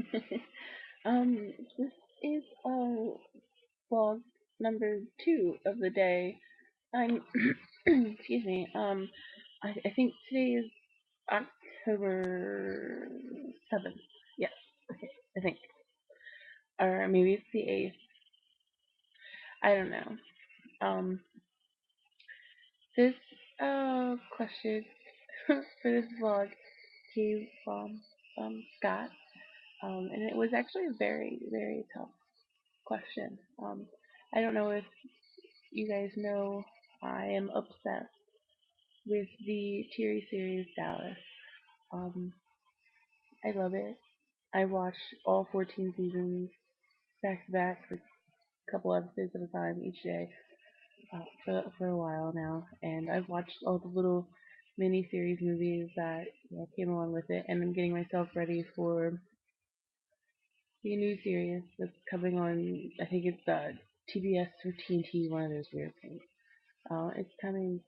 This is vlog number 2 of the day. I'm excuse me. I think today is October 7th. Yes, okay, I think, or maybe it's the 8th. I don't know. Um, this question for this vlog came from Scott. And it was actually a very, very tough question. I don't know if you guys know, I am obsessed with the TV series Dallas. Um, I love it. I watch all 14 seasons back to back for a couple episodes at a time each day for a while now, and I've watched all the little mini series movies that came along with it, and I'm getting myself ready for the new series that's coming on. I think it's TBS or TNT, one of those weird things. It's coming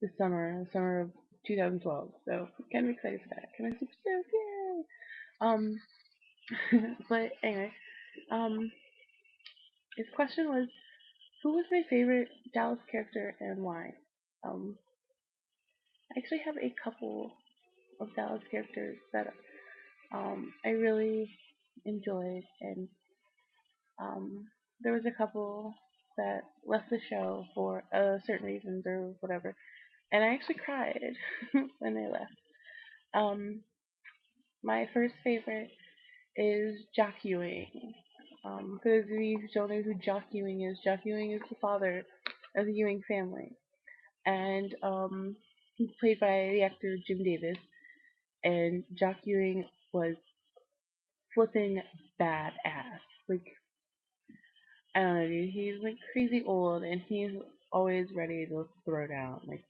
this summer of 2012. So kind of excited for that. Kind of super stoked, yay! But anyway, um, his question was, who was my favorite Dallas character and why? Um, I actually have a couple of Dallas characters that I really enjoyed, and um, there was a couple that left the show for certain reasons or whatever, and I actually cried when they left. Um, my first favorite is Jock Ewing. For those of you who don't know who Jock Ewing is the father of the Ewing family, and he's played by the actor Jim Davis. And Jock Ewing was flipping badass. Like, I don't know, dude. He's like crazy old, and he's always ready to throw down. Like,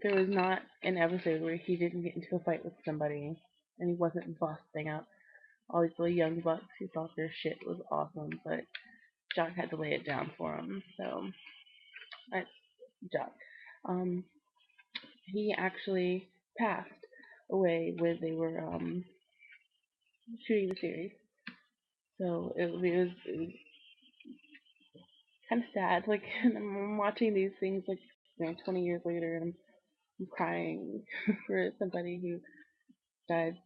there was not an episode where he didn't get into a fight with somebody, and he wasn't busting up all these little young bucks who thought their shit was awesome, but Jock had to lay it down for him. So that's Jock. Um, he actually passed away when they were shooting the series. So it was kind of sad. Like I'm watching these things like 20 years later, and I'm crying for somebody who died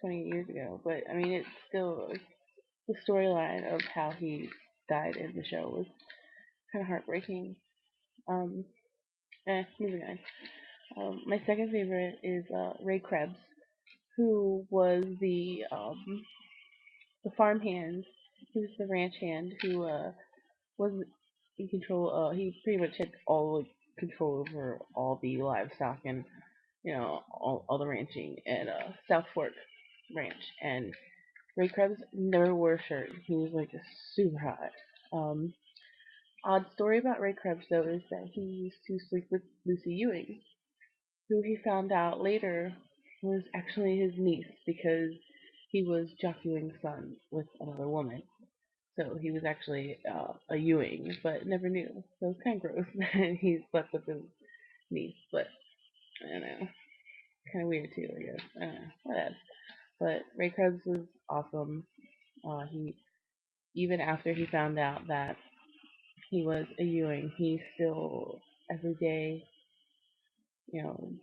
20 years ago. But I mean, it's still like, the storyline of how he died in the show was kind of heartbreaking. Um, moving on. My second favorite is Ray Krebs, who was the farm hand. He was the ranch hand who wasn't in control. He pretty much had all like control over all the livestock and all the ranching at South Fork Ranch. And Ray Krebs never wore a shirt. He was like super hot. Um, Odd story about Ray Krebs though is that he used to sleep with Lucy Ewing, who he found out later was actually his niece because he was Jock Ewing's son with another woman. So he was actually a Ewing, but never knew. So it's kind of gross that he slept with his niece, but I don't know. Kind of weird too, I guess. I don't know. Whatever. But Ray Krebs was awesome. He even after he found out that he was a Ewing, he still every day,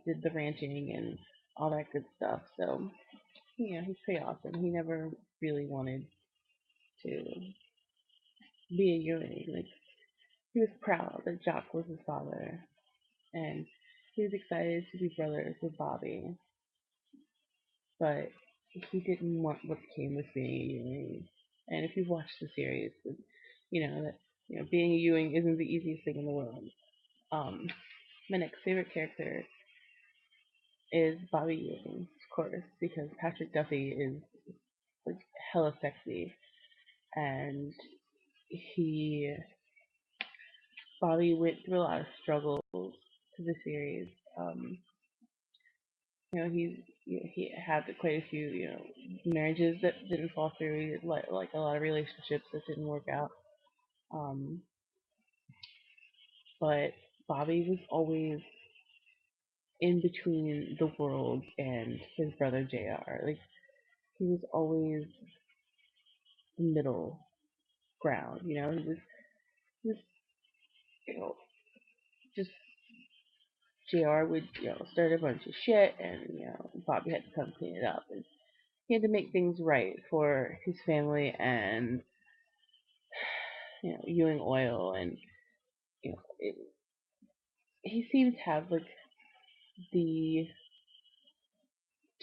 did the ranching and all that good stuff. So he's pretty awesome. He never really wanted to be a Ewing. Like he was proud that Jock was his father, and he was excited to be brothers with Bobby, but he didn't want what came with being a Ewing. And if you've watched the series, you know that being a Ewing isn't the easiest thing in the world. Um, my next favorite character is Bobby Ewing, of course, because Patrick Duffy is like hella sexy, and he Bobby went through a lot of struggles to the series. Um, he had quite a few marriages that didn't fall through. He had like a lot of relationships that didn't work out. Um, but Bobby was always in between the world and his brother JR. Like he was always the middle ground. He was you know just JR would start a bunch of shit, and Bobby had to come clean it up, and he had to make things right for his family and Ewing Oil, and he seemed to have like the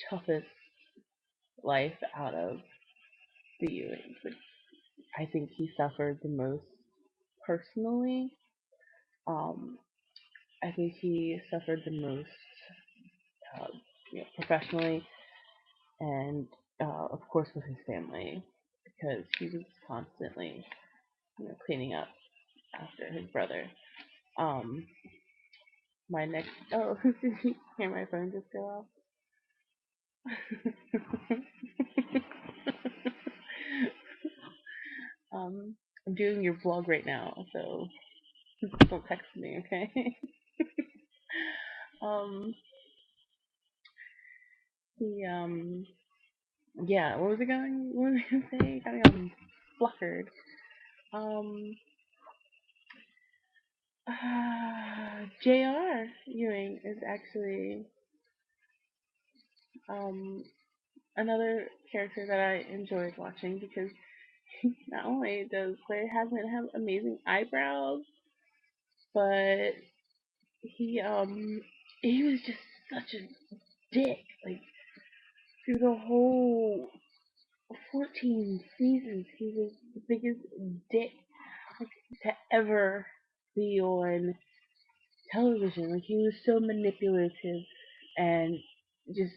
toughest life out of the Ewings. Like, I think he suffered the most personally. Um, I think he suffered the most uh, professionally, and of course with his family, because he was constantly cleaning up after his brother. Um, my next oh, did you hear my phone just go off? um, I'm doing your vlog right now, so don't text me, okay? um, the yeah, what was it going? What was I gonna say? Got me all fluckered. Um, J.R. Ewing is actually um another character that I enjoyed watching because not only does Claire Hasman have amazing eyebrows, but he was just such a dick. Like through the whole 14 seasons, he was the biggest dick to ever be on television. Like he was so manipulative and just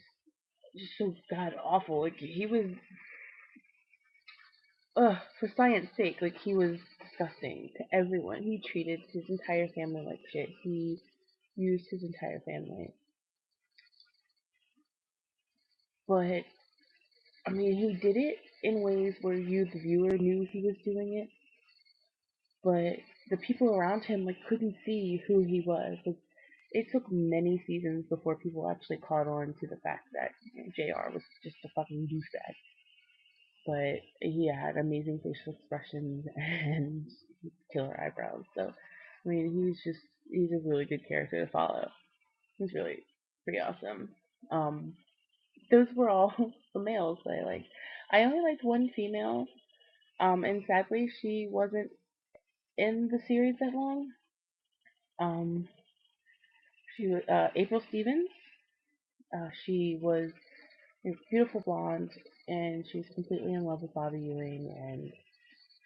just so god awful. Like he was for science sake, like he was disgusting to everyone. He treated his entire family like shit. He used his entire family. But I mean he did it in ways where you the viewer knew he was doing it, but the people around him like couldn't see who he was. Like it took many seasons before people actually caught on to the fact that JR was just a fucking douchebag. But he had amazing facial expressions and killer eyebrows. So I mean he's a really good character to follow. He's really pretty awesome. Um those were all the males that I liked. I only liked one female, and sadly she wasn't in the series that long. Um she was April Stevens. She was a beautiful blonde, and she was completely in love with Bobby Ewing, and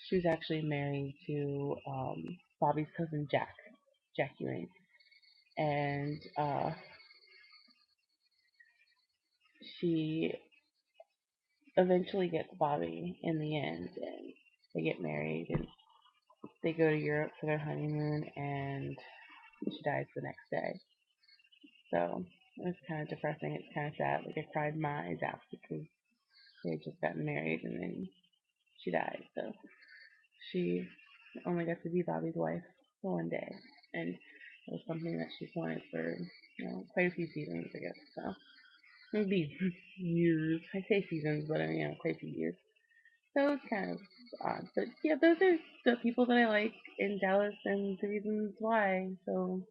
she was actually married to Bobby's cousin Jack Ewing, and she eventually gets Bobby in the end, and they get married, and they go to Europe for their honeymoon, and she dies the next day. So it was kind of depressing. It's kind of sad. Like I cried my eyes out because they had just gotten married, and then she died. So she only got to be Bobby's wife for one day, and it was something that she's wanted for quite a few seasons, I guess. So maybe years. I say seasons, but I mean quite a few years. So it's kind of odd, but yeah, those are the people that I like in Dallas and the reasons why. So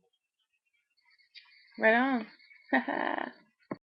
right on.